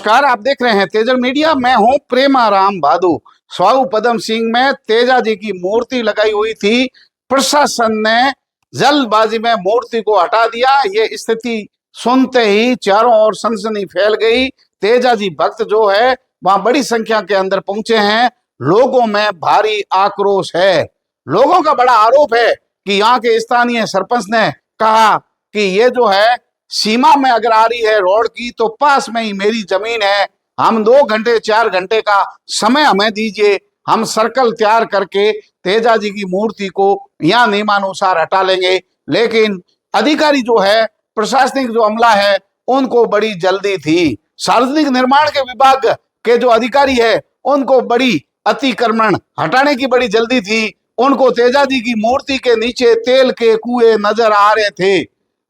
नमस्कार, आप देख रहे हैं तेजल मीडिया। मैं हूं प्रेमाराम भादु। स्वाऊ पदम सिंह में तेजा जी की मूर्ति लगाई हुई थी, प्रशासन ने जल्दबाजी में मूर्ति को हटा दिया। ये स्थिति सुनते ही चारों ओर सनसनी फैल गई। तेजा जी भक्त जो है वहां बड़ी संख्या के अंदर पहुंचे हैं। लोगों में भारी आक्रोश है। लोगों का बड़ा आरोप है कि यहाँ के स्थानीय सरपंच ने कहा कि ये जो है सीमा में अगर आ रही है रोड की, तो पास में ही मेरी जमीन है, हम 2 घंटे 4 घंटे का समय हमें दीजिए, हम सर्कल तैयार करके तेजा जी की मूर्ति को यहाँ नियमानुसार हटा लेंगे। लेकिन अधिकारी जो है, प्रशासनिक जो अमला है, उनको बड़ी जल्दी थी। सार्वजनिक निर्माण के विभाग के जो अधिकारी है, उनको बड़ी अतिक्रमण हटाने की बड़ी जल्दी थी। उनको तेजा जी की मूर्ति के नीचे तेल के कुएं नजर आ रहे थे।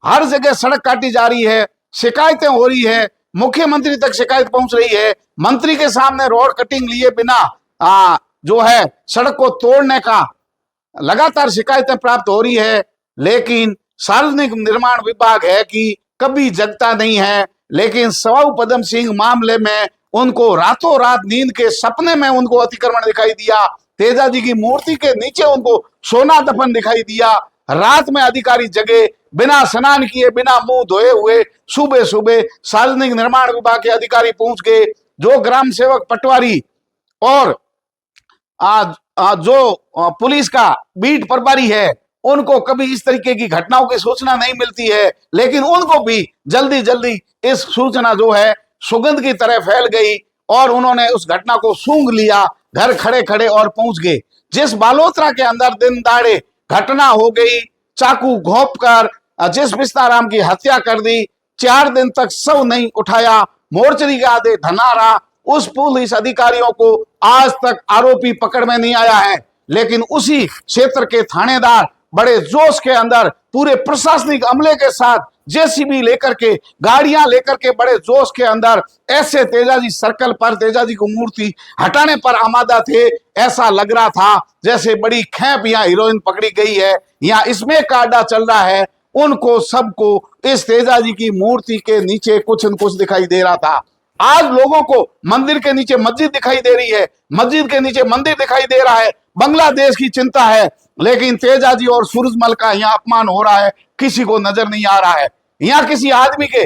हर जगह सड़क काटी जा रही है, शिकायतें हो रही है, मुख्यमंत्री तक शिकायत पहुंच रही है। मंत्री के सामने रोड कटिंग लिए बिना जो है सड़क को तोड़ने का लगातार शिकायतें प्राप्त हो रही है। लेकिन सार्वजनिक निर्माण विभाग है कि कभी जगता नहीं है। लेकिन स्वाऊ पदम सिंह मामले में उनको रातों रात नींद के सपने में उनको अतिक्रमण दिखाई दिया। तेजा जी की मूर्ति के नीचे उनको सोना दफन दिखाई दिया। रात में अधिकारी जगे, बिना स्नान किए, बिना मुंह धोए हुए सुबह सुबह सार्वजनिक निर्माण विभाग के अधिकारी पहुंच गए। जो ग्राम सेवक पटवारी और जो पुलिस का बीट प्रभारी है, उनको कभी इस तरीके की घटनाओं की सूचना नहीं मिलती है। लेकिन उनको भी जल्दी जल्दी इस सूचना जो है सुगंध की तरह फैल गई और उन्होंने उस घटना को सूंघ लिया, घर खड़े खड़े और पहुंच गए। जिस बालोतरा के अंदर दिन दहाड़े घटना हो गई, चाकू घोंप कर जिस बिस्ताराम की हत्या कर दी, 4 दिन तक शव नहीं उठाया, मोर्चरी के आधे धनारा, उस पुलिस अधिकारियों को आज तक आरोपी पकड़ में नहीं आया है। लेकिन उसी क्षेत्र के थानेदार बड़े जोश के अंदर पूरे प्रशासनिक अमले के साथ जेसीबी लेकर के, गाड़ियां लेकर के बड़े जोश के अंदर ऐसे तेजा जी सर्कल पर तेजा जी को मूर्ति हटाने पर आमादा थे। ऐसा लग रहा था जैसे बड़ी खेप यहाँ हीरोइन पकड़ी गई है, यहाँ इसमें काटा चल रहा है। उनको सबको इस तेजा जी की मूर्ति के नीचे कुछ न कुछ दिखाई दे रहा था। आज लोगों को मंदिर के नीचे मस्जिद दिखाई दे रही है, मस्जिद के नीचे मंदिर दिखाई दे रहा है। बांग्लादेश की चिंता है, लेकिन तेजा जी और सूरजमल का यहाँ अपमान हो रहा है, किसी को नजर नहीं आ रहा है। यहाँ किसी आदमी के,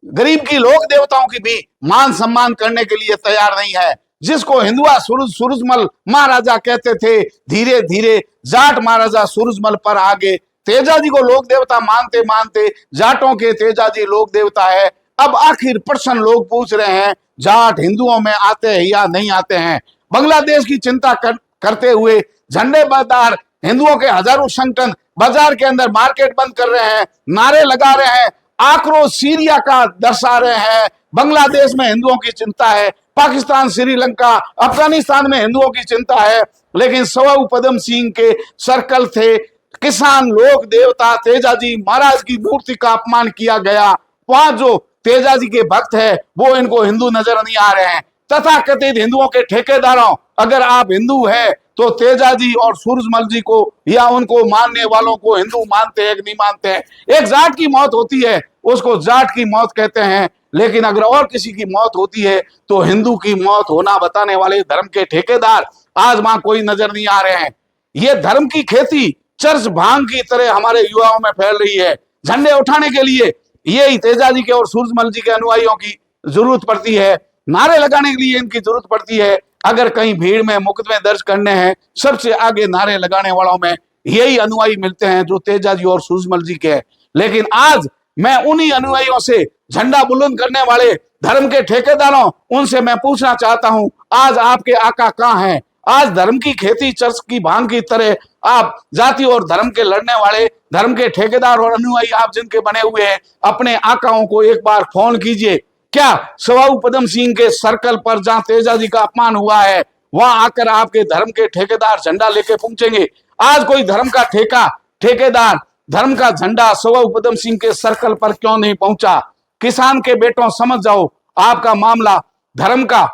गरीब की, लोक देवताओं की भी मान सम्मान करने के लिए तैयार नहीं है। जिसको हिंदुआ सूरजमल महाराजा कहते थे, धीरे धीरे जाट महाराजा सूरजमल पर आगे तेजा जी को लोक देवता मानते मानते जाटों के तेजा जी लोक देवता है। अब आखिर प्रश्न लोग पूछ रहे हैं, जाट हिंदुओं में आते हैं या नहीं आते हैं? बांग्लादेश की चिंता करते हुए झंडे बरदार हिंदुओं के हजारों संगठन बाजार के अंदर मार्केट बंद कर रहे हैं, नारे लगा रहे हैं, आक्रोश सीरिया का दर्शा रहे हैं। बांग्लादेश में हिंदुओं की चिंता है, पाकिस्तान, श्रीलंका, अफगानिस्तान में हिंदुओं की चिंता है। लेकिन स्वाऊ पदम सिंह के सर्कल थे, किसान लोक देवता तेजा जी महाराज की मूर्ति का अपमान किया गया। वहां जो तेजा जी के भक्त है वो इनको हिंदू नजर नहीं आ रहे हैं। तथाकथित हिंदुओं के ठेकेदारों, अगर आप हिंदू है तो तेजा जी और सूरजमल जी को या उनको मानने वालों को हिंदू मानते हैं कि नहीं मानते हैं? एक जाट की मौत होती है, उसको जाट की मौत कहते हैं। लेकिन अगर और किसी की मौत होती है तो हिंदू की मौत होना बताने वाले धर्म के ठेकेदार आज वहां कोई नजर नहीं आ रहे हैं। ये धर्म की खेती चर्च भांग की तरह हमारे युवाओं में फैल रही है। झंडे उठाने के लिए यही तेजा जी के और सूरजमल जी के अनुयायियों की जरूरत पड़ती है, नारे लगाने के लिए इनकी जरूरत पड़ती है। अगर कहीं भीड़ में मुकदमे दर्ज करने हैं, सबसे आगे नारे लगाने वालों में यही अनुयायी मिलते हैं जो तेजा जी और सूरजमल जी के हैं। लेकिन आज मैं उन्हीं अनुयायियों से, झंडा बुलंद करने वाले धर्म के ठेकेदारों, उनसे मैं पूछना चाहता हूं, आज आपके आका कहां हैं? आज धर्म की खेती चर्च की भांग की तरह आप जाति और धर्म के लड़ने वाले धर्म के ठेकेदार और अनुयायी आप जिनके बने हुए हैं, अपने आकाओं को एक बार फोन कीजिए। क्या स्वाऊ पदम सिंह के सर्कल पर जहां तेजा जी का अपमान हुआ है, वहां आकर आपके धर्म के ठेकेदार झंडा लेके पहुंचेंगे? आज कोई धर्म का ठेकेदार धर्म का झंडा स्वाऊ पदम सिंह के सर्कल पर क्यों नहीं पहुंचा? किसान के बेटों, समझ जाओ, आपका मामला धर्म का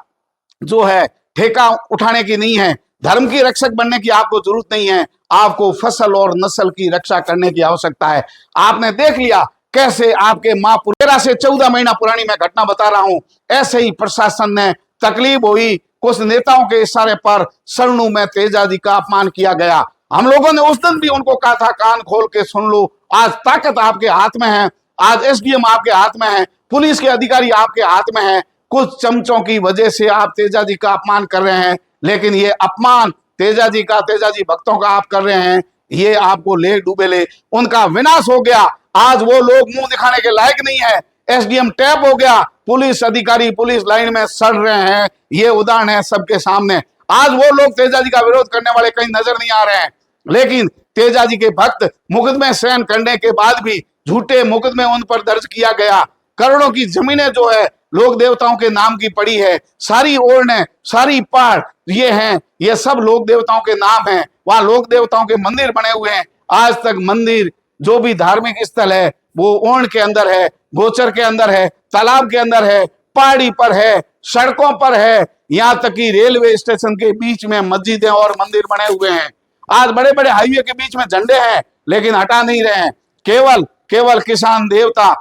जो है ठेका उठाने की नहीं है। धर्म की रक्षक बनने की आपको जरूरत नहीं है, आपको फसल और नस्ल की रक्षा करने की आवश्यकता है। आपने देख लिया कैसे आपके माँ 13 से 14 महीना पुरानी मैं घटना बता रहा हूं। ऐसे ही प्रशासन ने तकलीफ हुई, कुछ नेताओं के इशारे पर सरनू में तेजाजी का अपमान किया गया। हम लोगों ने उस दिन भी उनको कहा था कान खोल के सुन लो, आज ताकत आपके हाथ में है, आज एसडीएम आपके हाथ में है, पुलिस के अधिकारी आपके हाथ में है। कुछ चमचों की वजह से आप तेजाजी का अपमान कर रहे हैं, लेकिन ये अपमान तेजाजी का, तेजाजी भक्तों का आप कर रहे हैं, ये आपको ले डूबे ले, उनका विनाश हो गया। आज वो लोग मुंह दिखाने के लायक नहीं है, एसडीएम टैप हो गया, पुलिस अधिकारी पुलिस लाइन में सड़ रहे हैं। ये उदाहरण है सबके सामने। आज वो लोग तेजाजी का विरोध करने वाले कहीं नजर नहीं आ रहे हैं, लेकिन तेजाजी के भक्त मुकदमे सहन करने के बाद भी झूठे मुकदमे उन पर दर्ज किया गया। करोड़ों की जमीनें जो है लोक देवताओं के नाम की पड़ी है, सारी ओरने सारी पहाड़ ये हैं, ये सब लोक देवताओं के नाम हैं। वहां लोक देवताओं के मंदिर बने हुए हैं। आज तक मंदिर जो भी धार्मिक स्थल है वो ओर्ण के अंदर है, गोचर के अंदर है, तालाब के अंदर है, पहाड़ी पर है, सड़कों पर है, यहाँ तक कि रेलवे स्टेशन के बीच में मस्जिदें और मंदिर बने हुए हैं। आज बड़े बड़े हाईवे के बीच में झंडे हैं, लेकिन हटा नहीं रहे हैं। केवल केवल किसान देवता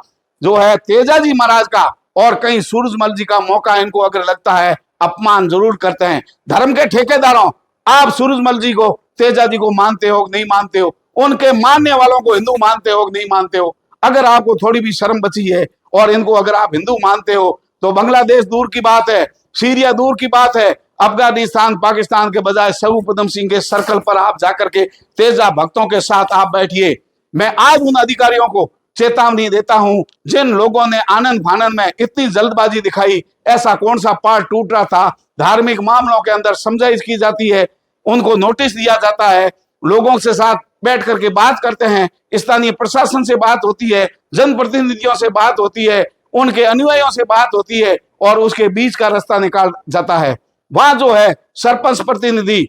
जो है तेजाजी महाराज का और कहीं सूरजमल जी का मौका इनको अगर लगता है, अपमान जरूर करते हैं। धर्म के ठेकेदारों, आप सूरजमल जी को, तेजाजी को मानते हो नहीं मानते हो, उनके मानने वालों को हिंदू मानते हो नहीं मानते हो, अगर आपको थोड़ी भी शर्म बची है और इनको अगर आप हिंदू मानते हो तो बांग्लादेश दूर की बात है, सीरिया दूर की बात है, अफगानिस्तान पाकिस्तान के बजाय स्वरूप उधम सिंह के सर्कल पर आप जाकर के तेजा भक्तों के साथ आप बैठिए। मैं आज उन अधिकारियों को चेतावनी देता हूं जिन लोगों ने आनंद फानंद में इतनी जल्दबाजी दिखाई। ऐसा कौन सा पार्ट टूट रहा था? धार्मिक मामलों के अंदर समझाइश की जाती है, उनको नोटिस दिया जाता है, लोगों के साथ बैठ करके बात करते हैं, स्थानीय प्रशासन से बात होती है, जनप्रतिनिधियों से बात होती है, उनके अनुयायियों से बात होती है और उसके बीच का रास्ता निकाल जाता है। वहां जो है सरपंच प्रतिनिधि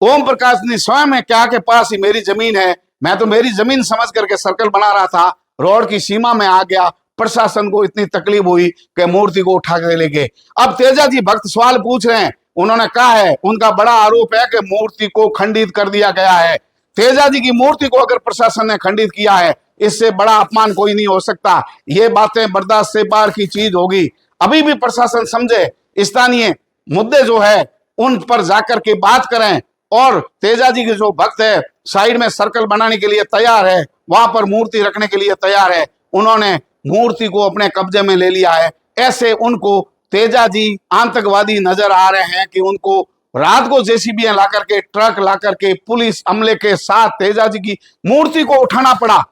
ओम प्रकाश ने स्वयं है क्या के पास ही मेरी जमीन है, मैं तो मेरी जमीन समझ करके सर्कल बना रहा था, रोड की सीमा में आ गया, प्रशासन को इतनी तकलीफ हुई कि मूर्ति को उठा के ले गए। अब तेजाजी भक्त सवाल पूछ रहे हैं, उन्होंने कहा है, उनका बड़ा आरोप है कि मूर्ति को खंडित कर दिया गया है। तेजाजी की मूर्ति को अगर प्रशासन ने खंडित किया है, इससे बड़ा अपमान कोई नहीं हो सकता। ये बातें बर्दाश्त से बाहर की चीज होगी। अभी भी प्रशासन समझे, स्थानीय मुद्दे जो है उन पर जाकर के बात करें और तेजाजी के जो भक्त है साइड में सर्कल बनाने के लिए तैयार है, वहां पर मूर्ति रखने के लिए तैयार है, उन्होंने मूर्ति को अपने कब्जे में ले लिया है। ऐसे उनको तेजाजी आतंकवादी नजर आ रहे हैं कि उनको रात को जेसीबी ला करके, ट्रक ला करके, पुलिस अमले के साथ तेजाजी की मूर्ति को उठाना पड़ा।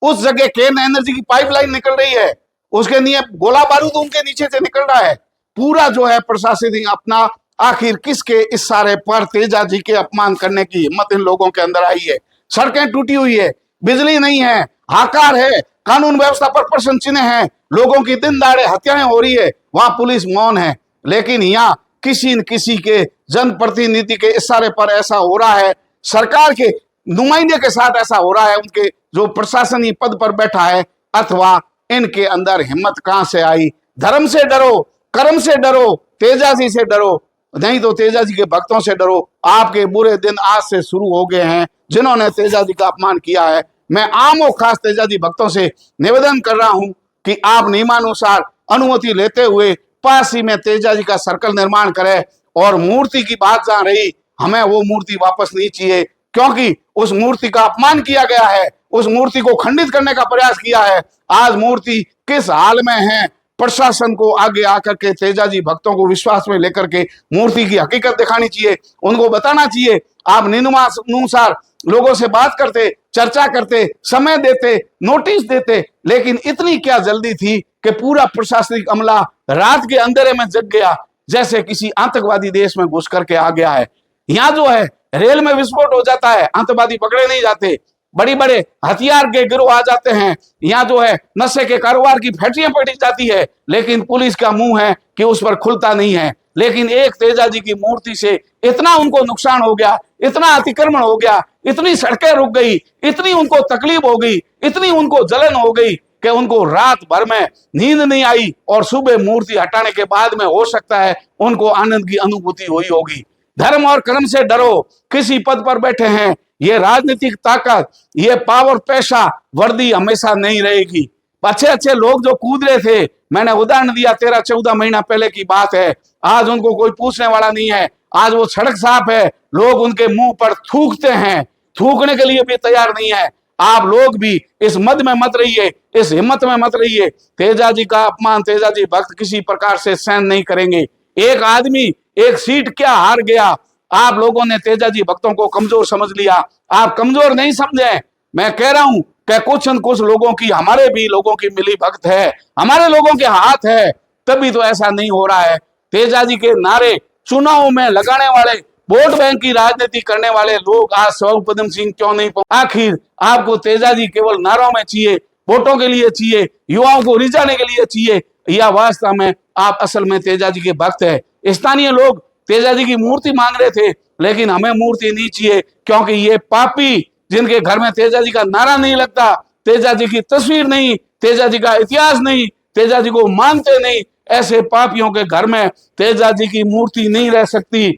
उस जगह केन एनर्जी की पाइपलाइन निकल रही है, उसके लिए गोला बारूद उनके नीचे से निकल रहा है। पूरा जो है प्रशासन अपना, आखिर किसके इशारे पर तेजाजी के अपमान करने की हिम्मत इन लोगों के अंदर आई है? सड़कें टूटी हुई है, बिजली नहीं है, हाहाकार है, कानून व्यवस्था पर प्रश्न चिन्ह है, लोगों की दिन दहाड़े हत्याएं हो रही है, वहां पुलिस मौन है। लेकिन यहाँ किसी न किसी के जनप्रतिनिधि के इशारे पर ऐसा हो रहा है, सरकार के नुमाइंदे के साथ ऐसा हो रहा है, उनके जो प्रशासनिक पद पर बैठा है, अथवा इनके अंदर हिम्मत कहां से आई? धर्म से डरो, कर्म से डरो, तेजाजी से डरो, नहीं तो तेजाजी के भक्तों से डरो। आपके बुरे दिन आज से शुरू हो गए हैं, जिन्होंने तेजाजी का अपमान किया है। मैं आम और खास तेजाजी भक्तों से निवेदन कर रहा हूं कि आप नियमानुसार अनुमति लेते हुए पास ही में तेजाजी का सर्कल निर्माण करें। और मूर्ति की बात जहां रही, हमें वो मूर्ति वापस नहीं चाहिए, क्योंकि उस मूर्ति का अपमान किया गया है, उस मूर्ति को खंडित करने का प्रयास किया है। आज मूर्ति किस हाल में है, प्रशासन को आगे आकर के तेजाजी भक्तों को विश्वास में लेकर के मूर्ति की हकीकत दिखानी चाहिए, उनको बताना चाहिए। आप नियमानुसार लोगों से बात करते, चर्चा करते, समय देते, नोटिस देते, लेकिन इतनी क्या जल्दी थी कि पूरा प्रशासनिक अमला रात के अंधेरे में जग गया, जैसे किसी आतंकवादी देश में घुस करके आ गया है। यहाँ जो है रेल में विस्फोट हो जाता है, आतंकवादी पकड़े नहीं जाते, बड़ी बड़े हथियार के गिरोह आ जाते हैं, यहाँ जो है नशे के कारोबार की फैक्ट्रियां पकड़ी जाती है, लेकिन पुलिस का मुंह है कि उस पर खुलता नहीं है। लेकिन एक तेजाजी की मूर्ति से इतना उनको नुकसान हो गया, इतना अतिक्रमण हो गया, इतनी सड़कें रुक गई, इतनी उनको तकलीफ हो गई, इतनी उनको जलन हो गई कि उनको रात भर में नींद नहीं आई, और सुबह मूर्ति हटाने के बाद में हो सकता है उनको आनंद की अनुभूति हुई होगी। धर्म और कर्म से डरो, किसी पद पर बैठे हैं, ये राजनीतिक ताकत, ये पावर, पैसा, वर्दी हमेशा नहीं रहेगी। अच्छे अच्छे लोग जो कूद रहे थे, मैंने उदाहरण दिया 13-14 महीना पहले की बात है, आज उनको कोई पूछने वाला नहीं है। आज वो सड़क साफ है, लोग उनके मुंह पर थूकते हैं, थूकने के लिए भी तैयार नहीं है। आप लोग भी इस मद में मत रहिए, इस हिम्मत में मत रहिए। तेजा जी का अपमान तेजा जी भक्त किसी प्रकार से सहन नहीं करेंगे। एक आदमी एक सीट क्या हार गया, आप लोगों ने तेजा जी भक्तों को कमजोर समझ लिया। आप कमजोर नहीं समझे, मैं कह रहा हूं कि कुछ न कुछ लोगों की, हमारे भी लोगों की मिली भक्त है, हमारे लोगों के हाथ है, तभी तो ऐसा नहीं हो रहा है। तेजा जी के नारे चुनाव में लगाने वाले, वोट बैंक की राजनीति करने वाले लोग आज स्वरूप पदम सिंह क्यों नहीं पहुंचे? आखिर आपको तेजा जी केवल नारों में चाहिए, वोटों के लिए चाहिए, युवाओं को रिझाने के लिए चाहिए, या वास्तव में आप असल में तेजा जी के भक्त है? स्थानीय लोग तेजा जी की मूर्ति मांग रहे थे, लेकिन हमें मूर्ति नहीं चाहिए, क्योंकि ये पापी जिनके घर में तेजा जी का नारा नहीं लगता, तेजा जी की तस्वीर नहीं, तेजा जी का इतिहास नहीं, तेजा जी को मानते नहीं, ऐसे पापियों के घर में तेजा जी की मूर्ति नहीं रह सकती।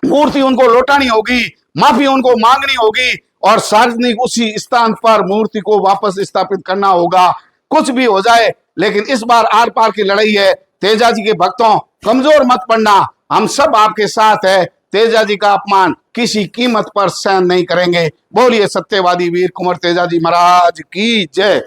मूर्ति उनको लौटानी होगी, माफी उनको मांगनी होगी, और सार्वजनिक उसी स्थान पर मूर्ति को वापस स्थापित करना होगा। कुछ भी हो जाए, लेकिन इस बार आर पार की लड़ाई है। तेजा जी के भक्तों, कमजोर मत पड़ना, हम सब आपके साथ है। तेजा जी का अपमान किसी कीमत पर सहन नहीं करेंगे। बोलिए सत्यवादी वीर कुंवर तेजा जी महाराज की जय।